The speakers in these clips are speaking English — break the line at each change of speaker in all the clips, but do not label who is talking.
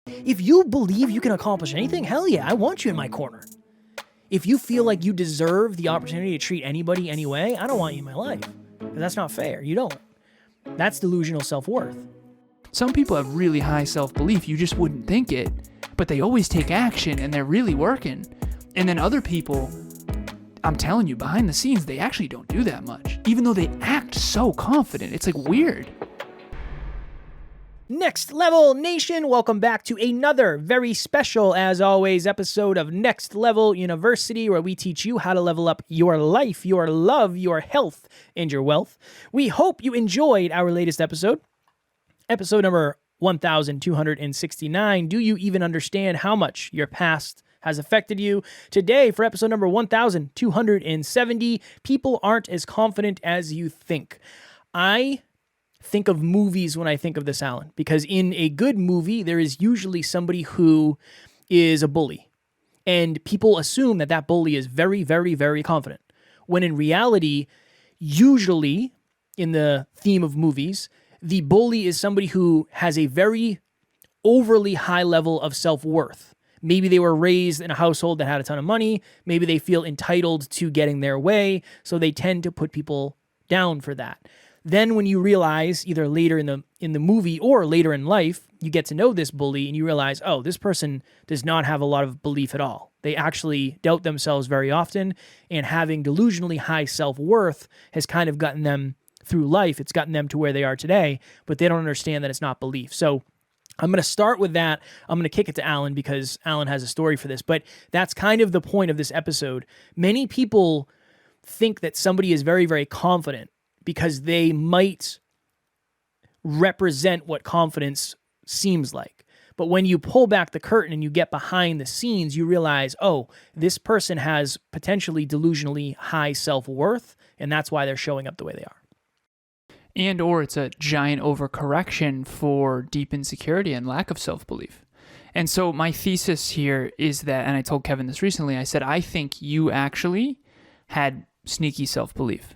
If you believe you can accomplish anything, hell yeah, I want you in my corner. If you feel like you deserve the opportunity to treat anybody anyway, I don't want you in my life. Because that's not fair. You don't. That's delusional self-worth.
Some people have really high self-belief. You just wouldn't think it, but they always take action and they're really working. And then other people, I'm telling you, behind the scenes, they actually don't do that much, even though they act so confident. It's like weird.
Next Level Nation, welcome back to another very special, as always, episode of Next Level University, where we teach you how to level up your life, your love, your health, and your wealth. We hope you enjoyed our latest episode, episode number 1269. Do you even understand how much your past has affected you? Today, for episode number 1270, people aren't as confident as you think. I think of movies when I think of this, Alan, because in a good movie, there is usually somebody who is a bully, and people assume that that bully is very, very, very confident, when in reality, usually in the theme of movies, the bully is somebody who has a very overly high level of self-worth. Maybe they were raised in a household that had a ton of money. Maybe they feel entitled to getting their way, so they tend to put people down for that. Then when you realize, either later in the movie or later in life, you get to know this bully and you realize, oh, this person does not have a lot of belief at all. They actually doubt themselves very often, and having delusionally high self-worth has kind of gotten them through life. It's gotten them to where they are today, but they don't understand that it's not belief. So I'm going to start with that. I'm going to kick it to Alan because Alan has a story for this, but that's kind of the point of this episode. Many people think that somebody is very, very confident because they might represent what confidence seems like. But when you pull back the curtain and you get behind the scenes, you realize, oh, this person has potentially delusionally high self-worth, and that's why they're showing up the way they are.
And or it's a giant overcorrection for deep insecurity and lack of self-belief. And so my thesis here is that, and I told Kevin this recently, I said, I think you actually had sneaky self-belief.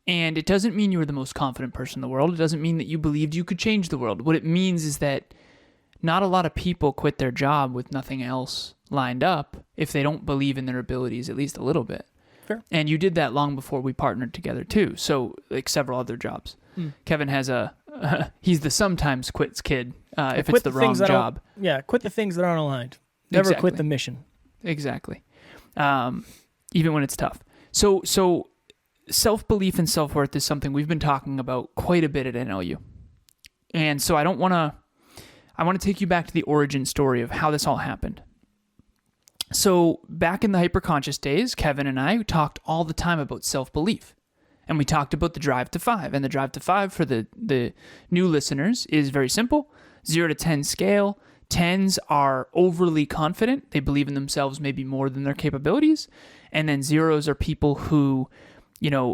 And it doesn't mean you were the most confident person in the world. It doesn't mean that you believed you could change the world. What it means is that not a lot of people quit their job with nothing else lined up if they don't believe in their abilities at least a little bit.
Fair.
And you did that long before we partnered together too. So like several other jobs. Kevin has he's the sometimes quits kid if it's the wrong job.
Yeah, quit the things that aren't aligned. Never quit the mission.
Exactly. Even when it's tough. So self-belief and self-worth is something we've been talking about quite a bit at NLU. And so I want to take you back to the origin story of how this all happened. So back in the hyperconscious days, Kevin and I talked all the time about self-belief. And we talked about the drive to 5. And the drive to 5 for the new listeners is very simple. 0 to 10 scale. 10s are overly confident. They believe in themselves maybe more than their capabilities. And then 0s are people who,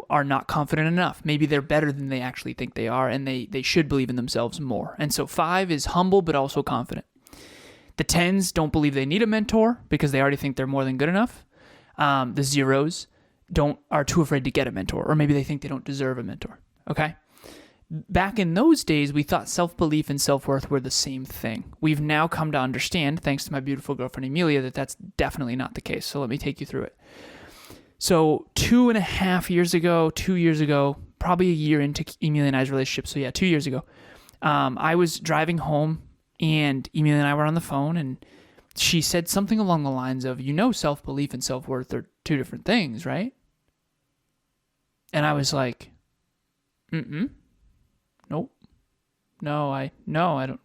are not confident enough. Maybe they're better than they actually think they are, and they should believe in themselves more. And so 5 is humble, but also confident. The 10s don't believe they need a mentor because they already think they're more than good enough. The 0s are too afraid to get a mentor, or maybe they think they don't deserve a mentor. Okay? Back in those days, we thought self-belief and self-worth were the same thing. We've now come to understand, thanks to my beautiful girlfriend Amelia, that that's definitely not the case. So let me take you through it. So 2.5 years ago, 2 years ago, probably a year into Emilia and I's relationship, so yeah, 2 years ago, I was driving home, and Emilia and I were on the phone, and she said something along the lines of, self-belief and self-worth are two different things, right? And I was like, nope. No, I don't.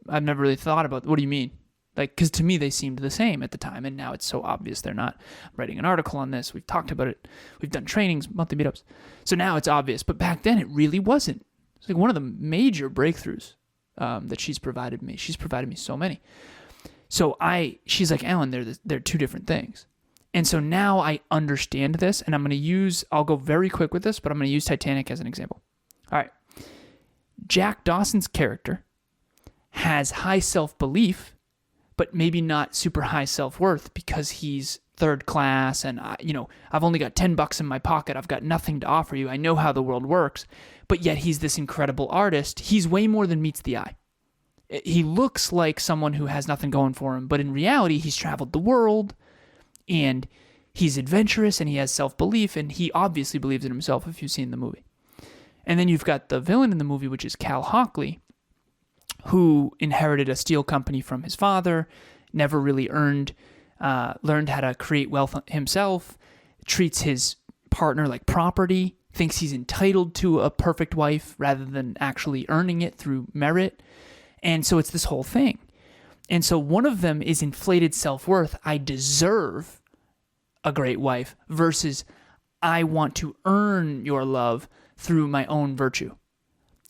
I've never really thought about, what do you mean? Because to me, they seemed the same at the time, and now it's so obvious they're not. I'm writing an article on this. We've talked about it. We've done trainings, monthly meetups. So now it's obvious. But back then, it really wasn't. It's like one of the major breakthroughs that she's provided me. She's provided me so many. So she's like, Alan, they're two different things. And so now I understand this, and I'll go very quick with this, but I'm going to use Titanic as an example. All right. Jack Dawson's character has high self-belief, but maybe not super high self-worth because he's third class and, I've only got $10 in my pocket. I've got nothing to offer you. I know how the world works, but yet he's this incredible artist. He's way more than meets the eye. He looks like someone who has nothing going for him, but in reality, he's traveled the world, and he's adventurous, and he has self-belief, and he obviously believes in himself if you've seen the movie. And then you've got the villain in the movie, which is Cal Hockley, who inherited a steel company from his father, never really learned how to create wealth himself, treats his partner like property, thinks he's entitled to a perfect wife rather than actually earning it through merit. And so it's this whole thing. And so one of them is inflated self-worth. I deserve a great wife versus I want to earn your love through my own virtue.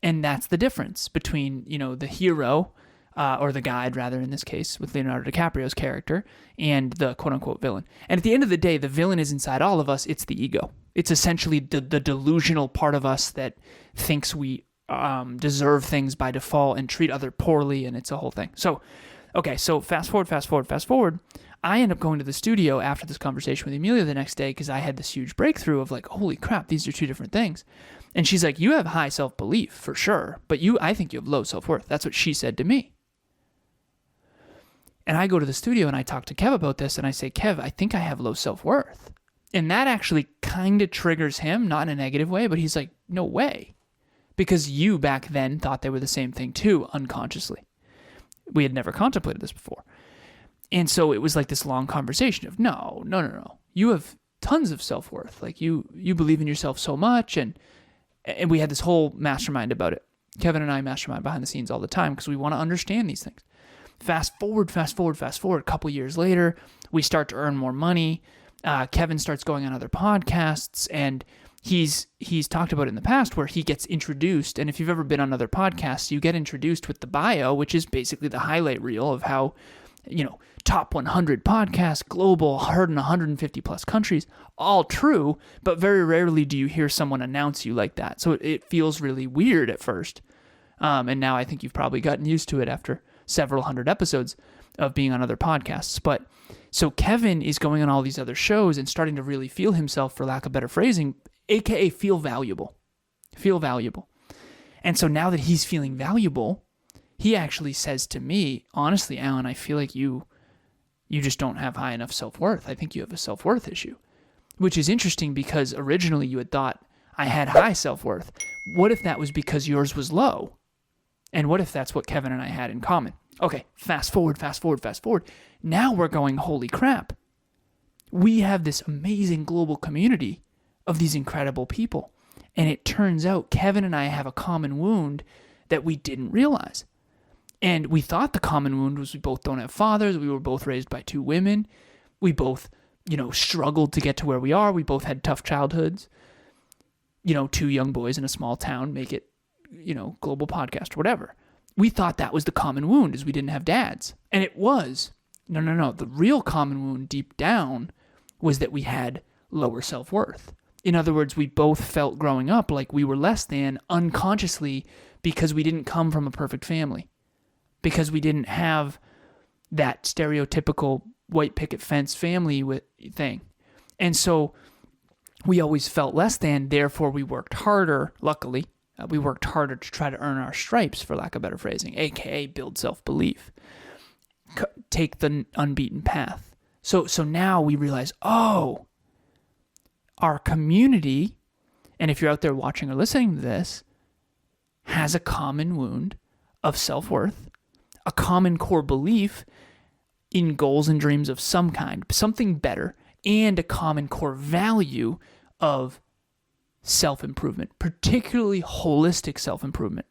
And that's the difference between, the hero, or the guide, rather, in this case, with Leonardo DiCaprio's character, and the quote-unquote villain. And at the end of the day, the villain is inside all of us. It's the ego. It's essentially the delusional part of us that thinks we deserve things by default and treat other poorly, and it's a whole thing. So fast forward. I end up going to the studio after this conversation with Amelia the next day because I had this huge breakthrough of like, holy crap, these are two different things. And she's like, you have high self-belief for sure, but I think you have low self-worth. That's what she said to me. And I go to the studio and I talk to Kev about this and I say, Kev, I think I have low self-worth. And that actually kind of triggers him, not in a negative way, but he's like, no way. Because you back then thought they were the same thing too, unconsciously. We had never contemplated this before. And so it was like this long conversation of, no. You have tons of self-worth. Like you believe in yourself so much. And we had this whole mastermind about it. Kevin and I mastermind behind the scenes all the time because we want to understand these things. Fast forward. A couple years later, we start to earn more money. Kevin starts going on other podcasts, and he's talked about it in the past where he gets introduced. And if you've ever been on other podcasts, you get introduced with the bio, which is basically the highlight reel of how, top 100 podcasts, global, heard in 150 plus countries, all true, but very rarely do you hear someone announce you like that. So it feels really weird at first. And now I think you've probably gotten used to it after several hundred episodes of being on other podcasts. But so Kevin is going on all these other shows and starting to really feel himself, for lack of better phrasing, aka feel valuable. And so now that he's feeling valuable, he actually says to me, honestly, Alan, I feel like you just don't have high enough self-worth. I think you have a self-worth issue, which is interesting because originally you had thought I had high self-worth. What if that was because yours was low? And what if that's what Kevin and I had in common? Okay, fast forward. Now we're going, holy crap. We have this amazing global community of these incredible people. And it turns out Kevin and I have a common wound that we didn't realize. And we thought the common wound was we both don't have fathers. We were both raised by two women. We both, struggled to get to where we are. We both had tough childhoods. Two young boys in a small town make it, global podcast or whatever. We thought that was the common wound, is we didn't have dads. And it was. No. The real common wound deep down was that we had lower self-worth. In other words, we both felt growing up like we were less than unconsciously because we didn't come from a perfect family. Because we didn't have that stereotypical white picket fence family thing. And so we always felt less than, therefore we worked harder, luckily. We worked harder to try to earn our stripes, for lack of better phrasing, aka build self-belief. Take the unbeaten path. So now we realize, our community, and if you're out there watching or listening to this, has a common wound of self-worth, a common core belief in goals and dreams of some kind, something better, and a common core value of self-improvement, particularly holistic self-improvement,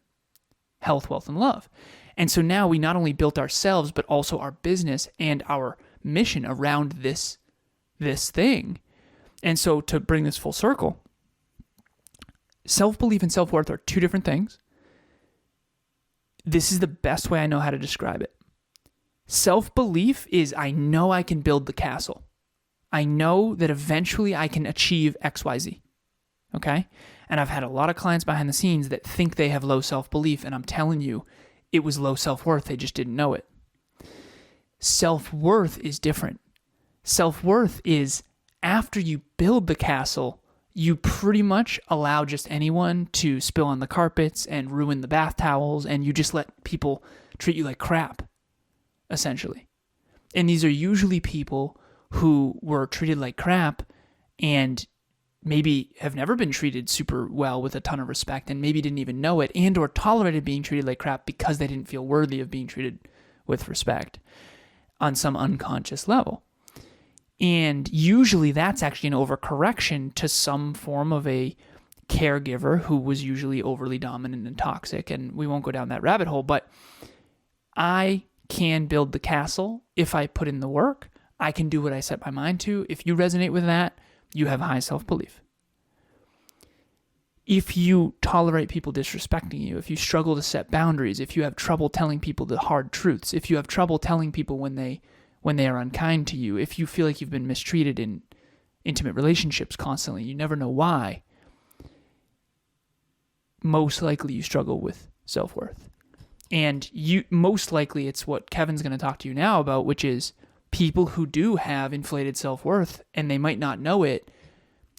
health, wealth, and love. And so now we not only built ourselves, but also our business and our mission around this thing. And so to bring this full circle, self-belief and self-worth are two different things. This is the best way I know how to describe it. Self-belief is I know I can build the castle. I know that eventually I can achieve XYZ. Okay? And I've had a lot of clients behind the scenes that think they have low self-belief, and I'm telling you, it was low self-worth. They just didn't know it. Self-worth is different. Self-worth is after you build the castle, you pretty much allow just anyone to spill on the carpets and ruin the bath towels, and you just let people treat you like crap, essentially. And these are usually people who were treated like crap and maybe have never been treated super well with a ton of respect and maybe didn't even know it, and or tolerated being treated like crap because they didn't feel worthy of being treated with respect on some unconscious level. And usually that's actually an overcorrection to some form of a caregiver who was usually overly dominant and toxic, and we won't go down that rabbit hole, but I can build the castle if I put in the work. I can do what I set my mind to. If you resonate with that, you have high self-belief. If you tolerate people disrespecting you, if you struggle to set boundaries, if you have trouble telling people the hard truths, if you have trouble telling people when they are unkind to you, if you feel like you've been mistreated in intimate relationships constantly, you never know why, most likely you struggle with self-worth. And most likely it's what Kevin's going to talk to you now about, which is people who do have inflated self-worth and they might not know it.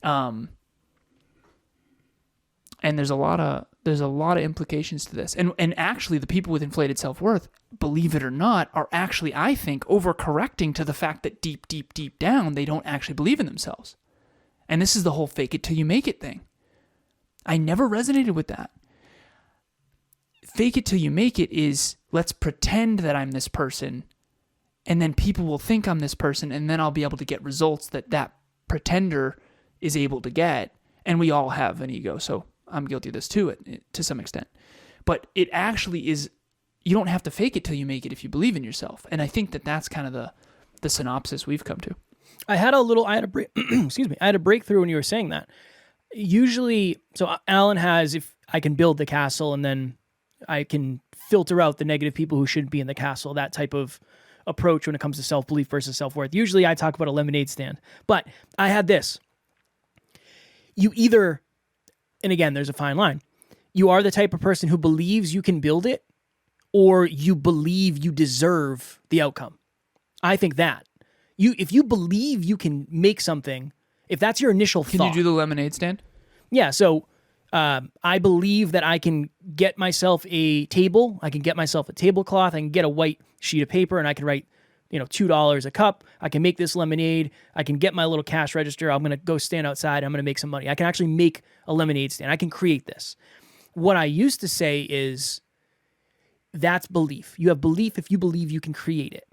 And there's a lot of implications to this. And actually the people with inflated self-worth, believe it or not, are actually, I think, overcorrecting to the fact that deep, deep, deep down, they don't actually believe in themselves. And this is the whole fake it till you make it thing. I never resonated with that. Fake it till you make it is, let's pretend that I'm this person, and then people will think I'm this person, and then I'll be able to get results that pretender is able to get. And we all have an ego, so I'm guilty of this too, to some extent. But it actually is, you don't have to fake it till you make it if you believe in yourself. And I think that's kind of the synopsis we've come to.
I had a breakthrough when you were saying that. Usually, so Alan has, if I can build the castle and then I can filter out the negative people who shouldn't be in the castle, that type of approach when it comes to self-belief versus self-worth. Usually I talk about a lemonade stand, but I had this. You either, and again, there's a fine line. You are the type of person who believes you can build it, or you believe you deserve the outcome. I think that. If you believe you can make something, if that's your initial thought.
Can you do the lemonade stand?
Yeah, so I believe that I can get myself a table, I can get myself a tablecloth, I can get a white sheet of paper, and I can write, $2 a cup. I can make this lemonade. I can get my little cash register. I'm going to go stand outside. I'm going to make some money. I can actually make a lemonade stand. I can create this. What I used to say is that's belief. You have belief if you believe you can create it.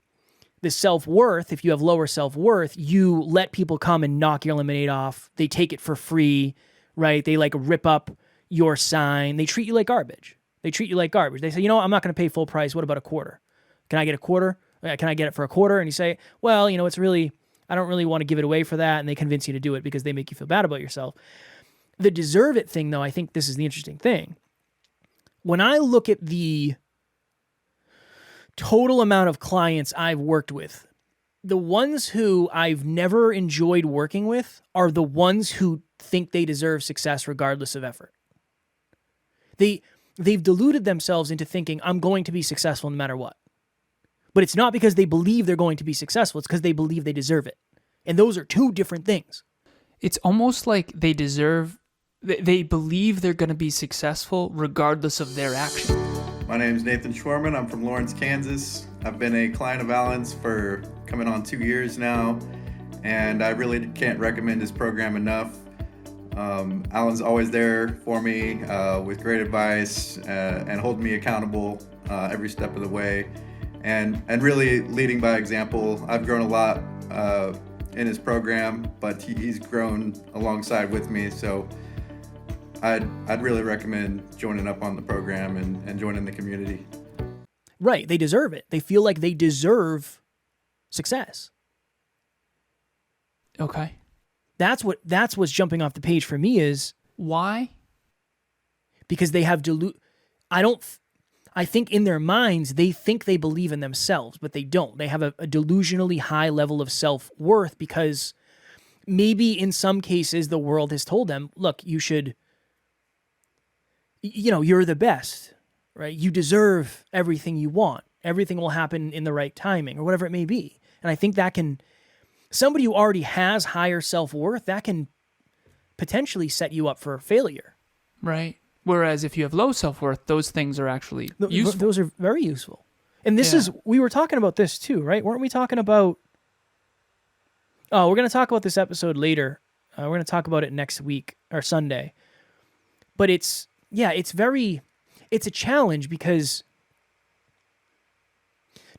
The self-worth, if you have lower self-worth, you let people come and knock your lemonade off. They take it for free, right? They rip up your sign. They treat you like garbage. They say, I'm not going to pay full price. What about a quarter? Can I get a quarter? Can I get it for a quarter? And you say, well, it's really, I don't really want to give it away for that. And they convince you to do it because they make you feel bad about yourself. The deserve it thing, though, I think this is the interesting thing. When I look at the total amount of clients I've worked with, the ones who I've never enjoyed working with are the ones who think they deserve success regardless of effort. They've deluded themselves into thinking, I'm going to be successful no matter what. But it's not because they believe they're going to be successful. It's because they believe they deserve it. And those are two different things.
It's almost like they believe they're going to be successful regardless of their action.
My name is Nathan Schwermann. I'm from Lawrence, Kansas. I've been a client of Alan's for coming on 2 years now, and I really can't recommend his program enough. Alan's always there for me with great advice and holding me accountable every step of the way, and really leading by example. I've grown a lot in his program, but he's grown alongside with me, so I'd really recommend joining up on the program and joining the community.
Right. They deserve it. They feel like they deserve success.
Okay.
That's what's jumping off the page for me is
why?
Because they have I think in their minds, they think they believe in themselves, but they don't. They have a delusionally high level of self-worth because maybe in some cases the world has told them, look, you should, you're the best, right? You deserve everything you want. Everything will happen in the right timing or whatever it may be. And I think that somebody who already has higher self-worth, that can potentially set you up for failure.
Right. Whereas if you have low self-worth, those things are actually useful.
Those are very useful. And this is, we were talking about this too, right? Weren't we talking about, we're going to talk about this episode later. We're going to talk about it next week or Sunday. But it's a challenge because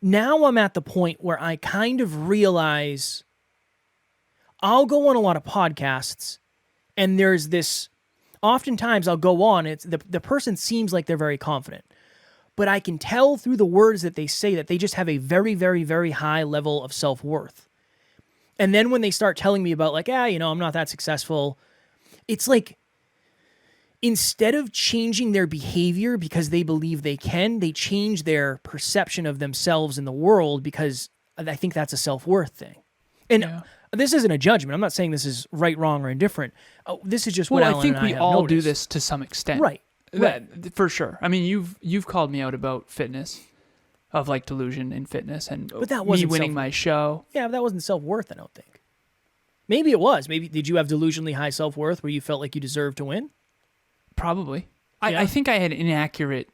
now I'm at the point where I kind of realize I'll go on a lot of podcasts and there's this, oftentimes I'll go on, it's the person seems like they're very confident, but I can tell through the words that they say that they just have a very, very, very high level of self-worth. And then when they start telling me about like, I'm not that successful, it's like, instead of changing their behavior because they believe they can, they change their perception of themselves in the world because I think that's a self-worth thing. And this isn't a judgment. I'm not saying this is right, wrong, or indifferent. This is just what Alan and I have
we all do
noticed.
this to some extent.
Right.
For sure. I mean, you've called me out about fitness, of like delusion in fitness, and
but that
me
wasn't
winning my show.
Yeah, but that wasn't self-worth, I don't think. Maybe it was. Maybe did you have delusionally high self-worth where you felt like you deserved to win?
Probably.
Yeah.
I think I had an inaccurate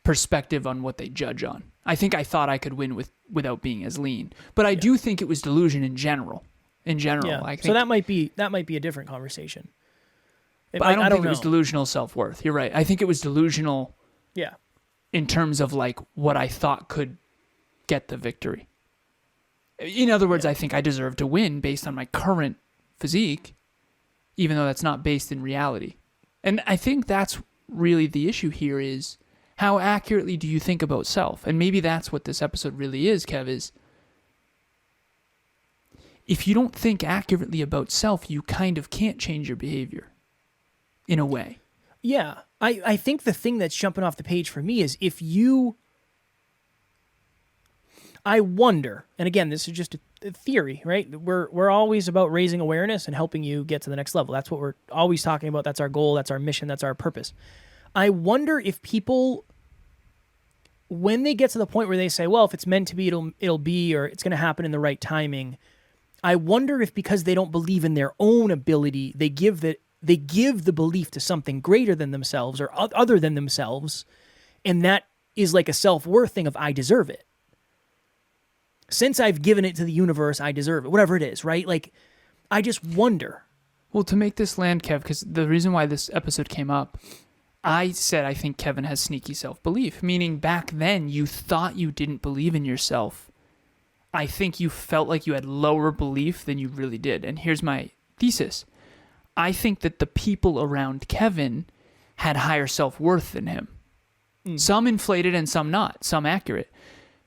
perspective on what they judge on. I think I thought I could win without being as lean. But I do think it was delusion in general.
Yeah.
I think,
So that might be a different conversation.
But I don't think it was delusional self-worth. You're right. I think it was delusional in terms of like what I thought could get the victory. In other words, I think I deserve to win based on my current physique, even though that's not based in reality. And I think that's really the issue here is how accurately do you think about self? And maybe that's what this episode really is, Kev, is if you don't think accurately about self, you kind of can't change your behavior in a way.
Yeah. I think the thing that's jumping off the page for me is I wonder, and again, this is just a theory, right? We're always about raising awareness and helping you get to the next level. That's what we're always talking about. That's our goal. That's our mission. That's our purpose. I wonder if people, when they get to the point where they say, well, if it's meant to be, it'll be, or it's going to happen in the right timing. I wonder if because they don't believe in their own ability, they give the belief to something greater than themselves or other than themselves. And that is like a self-worth thing of I deserve it. Since I've given it to the universe, I deserve it. Whatever it is, right? Like, I just wonder.
Well, to make this land, Kev, because the reason why this episode came up, I said I think Kevin has sneaky self-belief, meaning back then you thought you didn't believe in yourself. I think you felt like you had lower belief than you really did. And here's my thesis. I think that the people around Kevin had higher self-worth than him. Some inflated and some not, some accurate.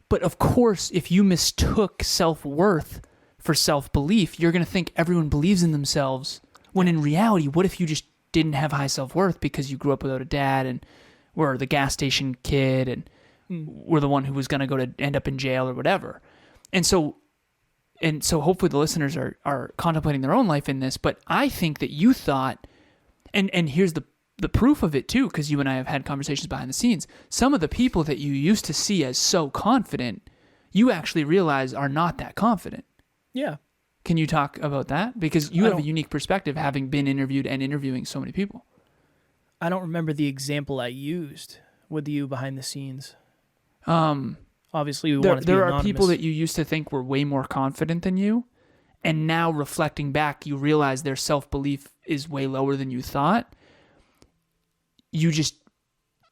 But of course, if you mistook self-worth for self-belief, you're going to think everyone believes in themselves, when in reality, what if you just didn't have high self-worth because you grew up without a dad and were the gas station kid and were the one who was going to end up in jail or whatever. And so hopefully the listeners are contemplating their own life in this, but I think that you thought, and here's the proof of it too, because you and I have had conversations behind the scenes, some of the people that you used to see as so confident, you actually realize are not that confident.
Yeah.
Can you talk about that? Because you have a unique perspective having been interviewed and interviewing so many people.
I don't remember the example I used with you behind the scenes. Obviously,
there are people that you used to think were way more confident than you, and now reflecting back, you realize their self-belief is way lower than you thought. You just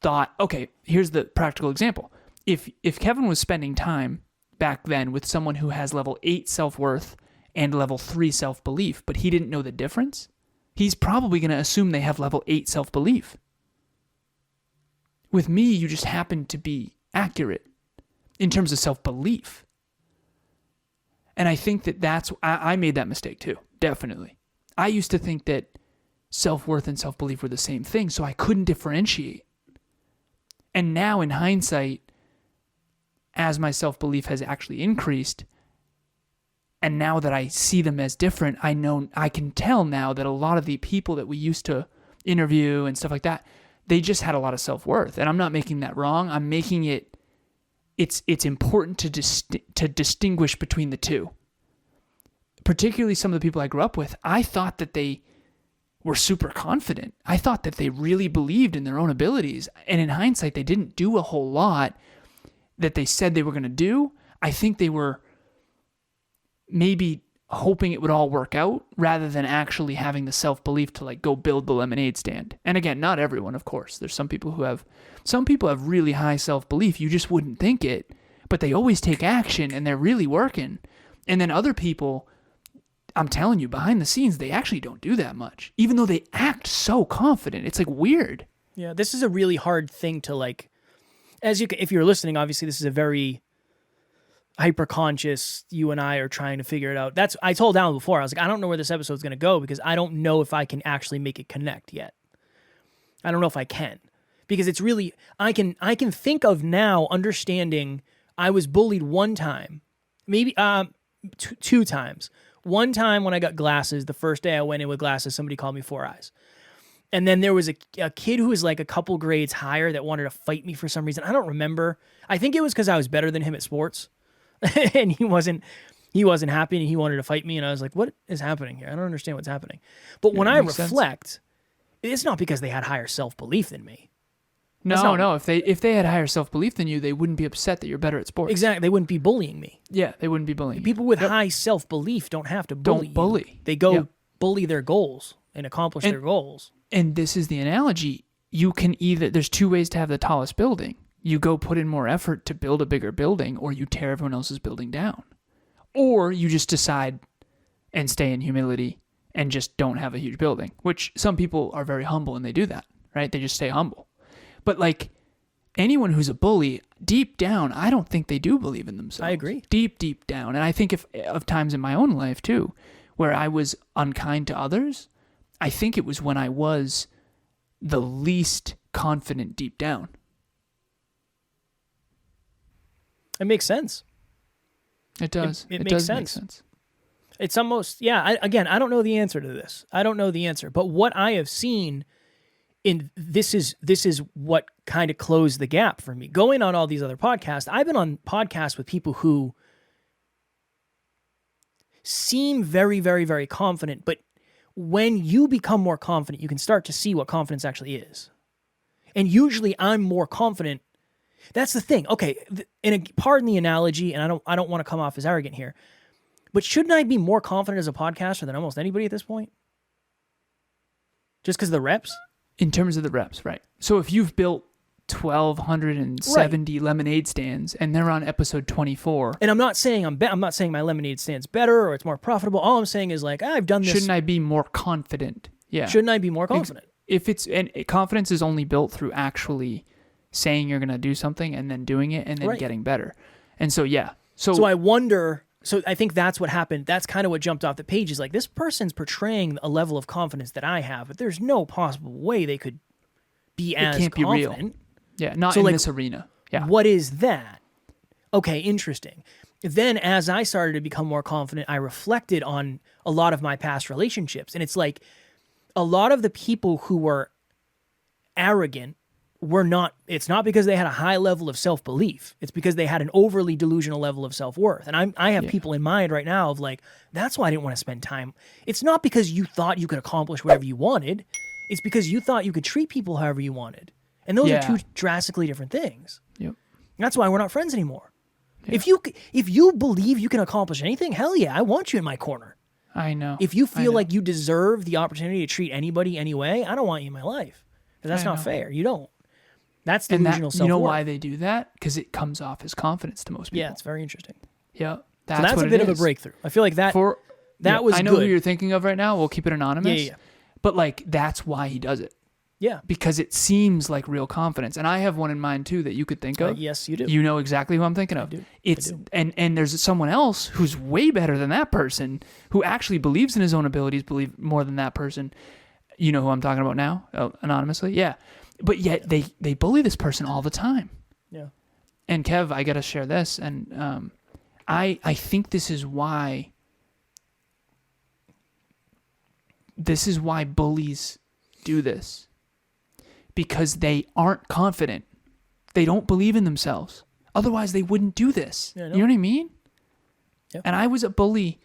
thought, okay, here's the practical example. If Kevin was spending time back then with someone who has level 8 self-worth and level 3 self-belief, but he didn't know the difference, he's probably going to assume they have level 8 self-belief. With me, you just happen to be accurate in terms of self-belief. And I think that I made that mistake too, definitely. I used to think that self-worth and self-belief were the same thing, so I couldn't differentiate. And now in hindsight, as my self-belief has actually increased, and now that I see them as different, I can tell now that a lot of the people that we used to interview and stuff like that, they just had a lot of self-worth. And I'm not making that wrong. I'm making it's important to distinguish between the two. Particularly some of the people I grew up with, I thought that they were super confident. I thought that they really believed in their own abilities. And in hindsight, they didn't do a whole lot that they said they were going to do. I think they were maybe hoping it would all work out rather than actually having the self-belief to like go build the lemonade stand. And again, not everyone, of course. There's some people have really high self-belief. You just wouldn't think it, but they always take action and they're really working. And then other people, I'm telling you, behind the scenes, they actually don't do that much, even though they act so confident. It's like weird.
Yeah, this is a really hard thing to like, if you're listening, obviously this is a very hyper-conscious, you and I are trying to figure it out. I told Alan before, I was like, I don't know where this episode's going to go because I don't know if I can actually make it connect yet. I don't know if I can. Because it's really, I can think of now understanding I was bullied one time, maybe two times. One time when I got glasses, the first day I went in with glasses, somebody called me Four Eyes. And then there was a kid who was like a couple grades higher that wanted to fight me for some reason. I don't remember. I think it was because I was better than him at sports. And he wasn't happy and he wanted to fight me. And I was like, what is happening here? I don't understand what's happening. But when I reflect, it's not because they had higher self-belief than me.
No. If they had higher self-belief than you, they wouldn't be upset that you're better at sports.
Exactly. They wouldn't be bullying me.
Yeah, they wouldn't be bullying.
People with high self-belief don't have to bully.
Don't bully.
You. They go bully their goals and accomplish their goals.
And this is the analogy. You can there's two ways to have the tallest building. You go put in more effort to build a bigger building, or you tear everyone else's building down. Or you just decide and stay in humility and just don't have a huge building, which some people are very humble and they do that, right? They just stay humble. But like anyone who's a bully, deep down, I don't think they do believe in themselves.
I agree.
Deep down. And I think of times in my own life too, where I was unkind to others. I think it was when I was the least confident deep down.
It makes sense.
It does.
It makes sense. It's almost, I don't know the answer to this. I don't know the answer. But what I have seen this is what kind of closed the gap for me. Going on all these other podcasts, I've been on podcasts with people who seem very, very, very confident, but when you become more confident, you can start to see what confidence actually is. And usually I'm more confident. That's the thing. Okay, pardon the analogy, and I don't want to come off as arrogant here, but shouldn't I be more confident as a podcaster than almost anybody at this point? Just because of the reps?
In terms of the reps, right. So if you've built 1,270 lemonade stands and they're on episode 24.
And I'm not saying I'm not saying my lemonade stand's better or it's more profitable. All I'm saying is like, I've done this.
Shouldn't I be more confident? Yeah.
Shouldn't I be more confident?
And confidence is only built through actually saying you're going to do something and then doing it and then getting better. And so, yeah. So
I wonder, I think that's what happened. That's kind of what jumped off the page is like, this person's portraying a level of confidence that I have, but there's no possible way they could be as confident. It can't be real.
Yeah, not in this arena. Yeah.
What is that? Okay, interesting. Then as I started to become more confident, I reflected on a lot of my past relationships. And it's like a lot of the people who were arrogant it's not because they had a high level of self-belief. It's because they had an overly delusional level of self-worth. And I have people in mind right now of like, that's why I didn't want to spend time. It's not because you thought you could accomplish whatever you wanted. It's because you thought you could treat people however you wanted. And those are two drastically different things.
Yep.
That's why we're not friends anymore. Yeah. If you believe you can accomplish anything, hell yeah, I want you in my corner.
I know.
If you feel like you deserve the opportunity to treat anybody anyway, I don't want you in my life. Because that's not fair. You don't. That's delusional self-worth.
You know why they do that? Because it comes off as confidence to most people.
Yeah, it's very interesting.
Yeah.
That's a bit of a breakthrough. I feel like that was
I know who you're thinking of right now. We'll keep it anonymous.
Yeah.
But like, that's why he does it.
Yeah.
Because it seems like real confidence. And I have one in mind too that you could think of.
Yes, you do.
You know exactly who I'm thinking of.
I do.
And there's someone else who's way better than that person, who actually believes in his own abilities, believe more than that person. You know who I'm talking about now? Anonymously? Yeah. But yet they bully this person all the time.
Yeah.
And Kev, I got to share this. And I think this is why bullies do this. Because they aren't confident. They don't believe in themselves. Otherwise, they wouldn't do this. Yeah, you know what I mean?
Yep.
And I was a bully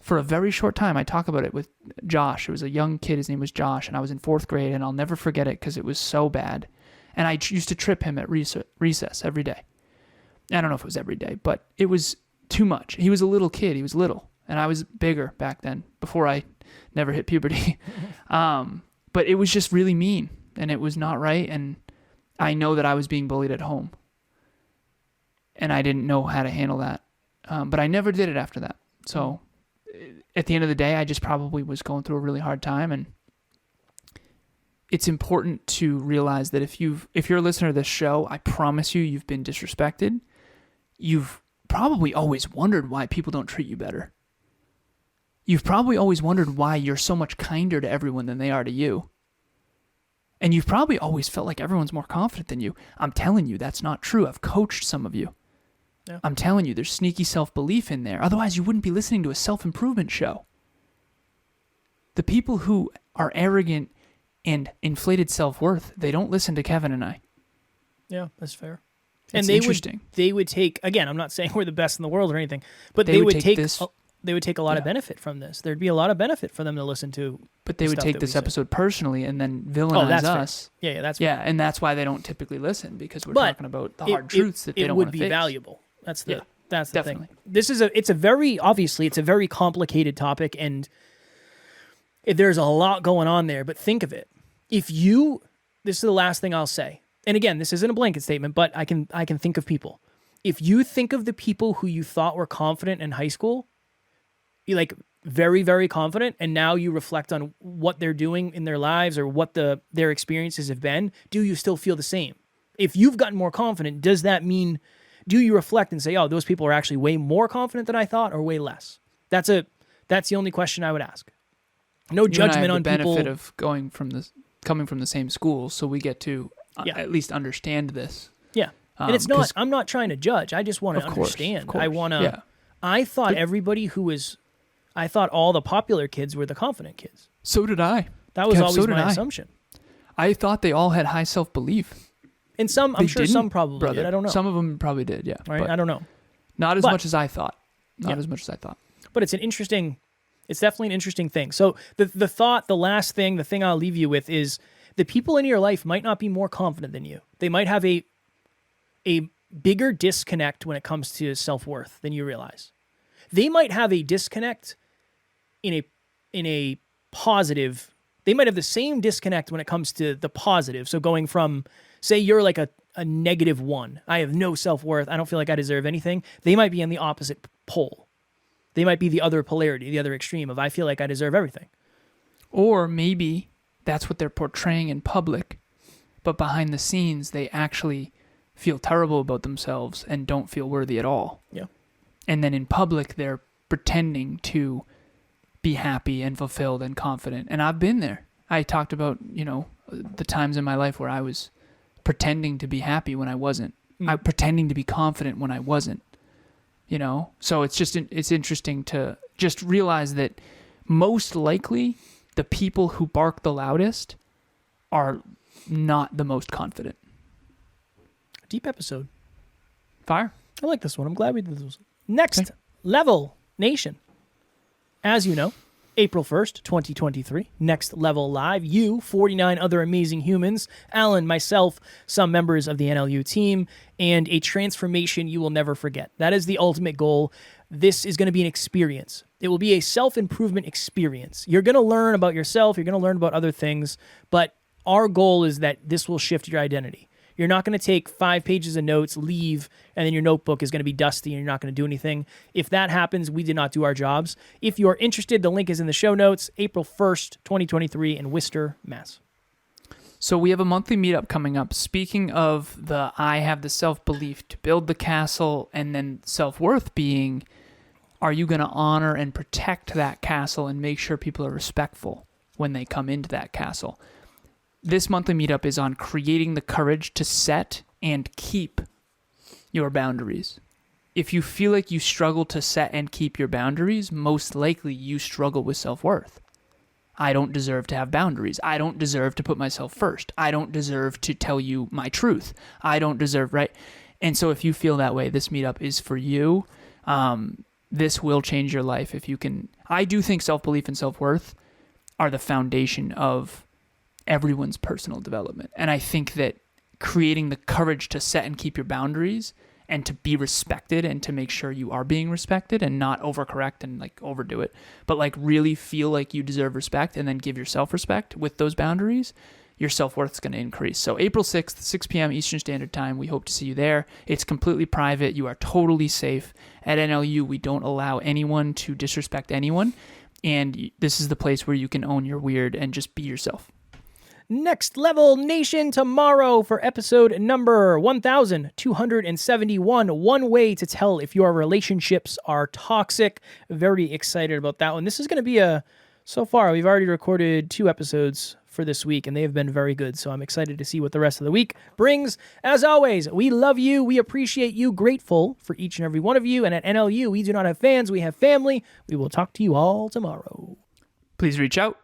for a very short time. I talk about it with Josh. It was a young kid. His name was Josh, and I was in 4th grade, and I'll never forget it because it was so bad. And I used to trip him at recess every day. I don't know if it was every day, but it was too much. He was a little kid. He was little, and I was bigger back then, before I never hit puberty. But it was just really mean, and it was not right, and I know that I was being bullied at home, and I didn't know how to handle that. But I never did it after that. So at the end of the day, I just probably was going through a really hard time, and it's important to realize that if you're a listener to this show, I promise you've been disrespected. You've probably always wondered why people don't treat you better. You've probably always wondered why you're so much kinder to everyone than they are to you. And you've probably always felt like everyone's more confident than you. I'm telling you, that's not true. I've coached some of you.
Yeah.
I'm telling you, there's sneaky self-belief in there. Otherwise, you wouldn't be listening to a self-improvement show. The people who are arrogant and inflated self-worth, they don't listen to Kevin and I.
Yeah, that's fair.
It's
And
interesting.
they would take, again, I'm not saying we're the best in the world or anything, but
They
they
would
would
take
take
this-
they would take a lot of benefit from this. There'd be a lot of benefit for them to listen to.
But they
the
would
stuff
take
that
this
we say.
episode personally and then villainize
that's fair.
us.
Yeah, that's
Yeah, and that's why they don't typically listen, because we're
But
talking about the hard truths that they don't
it
want
would
to
be
face.
valuable. That's the
Yeah,
that's the
definitely.
thing. This is it's a very complicated topic, and there's a lot going on there. But think of it. This is the last thing I'll say. And again, this isn't a blanket statement, but I can think of people. If you think of the people who you thought were confident in high school, you like very, very confident, and now you reflect on what they're doing in their lives or what their experiences have been, do you still feel the same? If you've gotten more confident, does that mean, do you reflect and say, oh, those people are actually way more confident than I thought, or way less? That's the only question I would ask. No
You and I
judgment
have
on
the benefit
people.
of coming from the same school, so we get to
Yeah.
at least understand this.
Yeah. And it's not,
'cause-
I'm not trying to judge. I just want to
Of course,
understand.
of course.
I want to,
Yeah.
I thought I thought all the popular kids were the confident kids.
So did I.
That was
Kev,
always
so did
my
I.
assumption.
I thought they all had high self-belief.
And some, I'm
They
sure some
didn't,
probably
brother.
did. I don't know.
Some of them probably did, yeah.
Right?
But
I don't know.
not as
But-
much as I thought. Not
Yeah.
as much as I thought.
But it's definitely an interesting thing. So the last thing, the thing I'll leave you with is the people in your life might not be more confident than you. They might have a bigger disconnect when it comes to self-worth than you realize. They might have a disconnect in a positive. They might have the same disconnect when it comes to the positive. So going from, say you're like a -1. I have no self-worth. I don't feel like I deserve anything. They might be in the opposite pole. They might be the other polarity, the other extreme of I feel like I deserve everything.
Or maybe that's what they're portraying in public, but behind the scenes, they actually feel terrible about themselves and don't feel worthy at all.
Yeah.
And then in public, they're pretending to be happy and fulfilled and confident. And I've been there. I talked about, the times in my life where I was pretending to be happy when I wasn't. I pretending to be confident when I wasn't. So it's interesting to just realize that most likely the people who bark the loudest are not the most confident.
Deep episode.
Fire.
I like this one. I'm glad we did this. Next Level Nation. As you know, April 1st, 2023, Next Level Live. You, 49 other amazing humans, Alan, myself, some members of the NLU team, and a transformation you will never forget. That is the ultimate goal. This is going to be an experience. It will be a self-improvement experience. You're going to learn about yourself. You're going to learn about other things. But our goal is that this will shift your identity. You're not going to take 5 pages of notes, leave, and then your notebook is going to be dusty and you're not going to do anything. If that happens, we did not do our jobs. If you're interested, the link is in the show notes. April 1st, 2023 in Worcester, Mass.
So we have a monthly meetup coming up. Speaking of I have the self-belief to build the castle, and then self-worth being, are you going to honor and protect that castle and make sure people are respectful when they come into that castle? This monthly meetup is on creating the courage to set and keep your boundaries. If you feel like you struggle to set and keep your boundaries, most likely you struggle with self-worth. I don't deserve to have boundaries. I don't deserve to put myself first. I don't deserve to tell you my truth. I don't deserve, right? And so if you feel that way, this meetup is for you. this will change your life if you can. I do think self-belief and self-worth are the foundation of everyone's personal development. And I think that creating the courage to set and keep your boundaries and to be respected and to make sure you are being respected and not overcorrect and like overdo it, but like really feel like you deserve respect and then give yourself respect with those boundaries, your self-worth is going to increase. So April 6th, 6 p.m. Eastern Standard Time, we hope to see you there. It's completely private. You are totally safe. At NLU, we don't allow anyone to disrespect anyone. And this is the place where you can own your weird and just be yourself.
Next Level Nation tomorrow for episode number 1271. One way to tell if your relationships are toxic. Very excited about that one. This is going to be so far, we've already recorded 2 episodes for this week, and they have been very good. So I'm excited to see what the rest of the week brings. As always, we love you. We appreciate you. Grateful for each and every one of you. And at NLU, we do not have fans. We have family. We will talk to you all tomorrow.
Please reach out.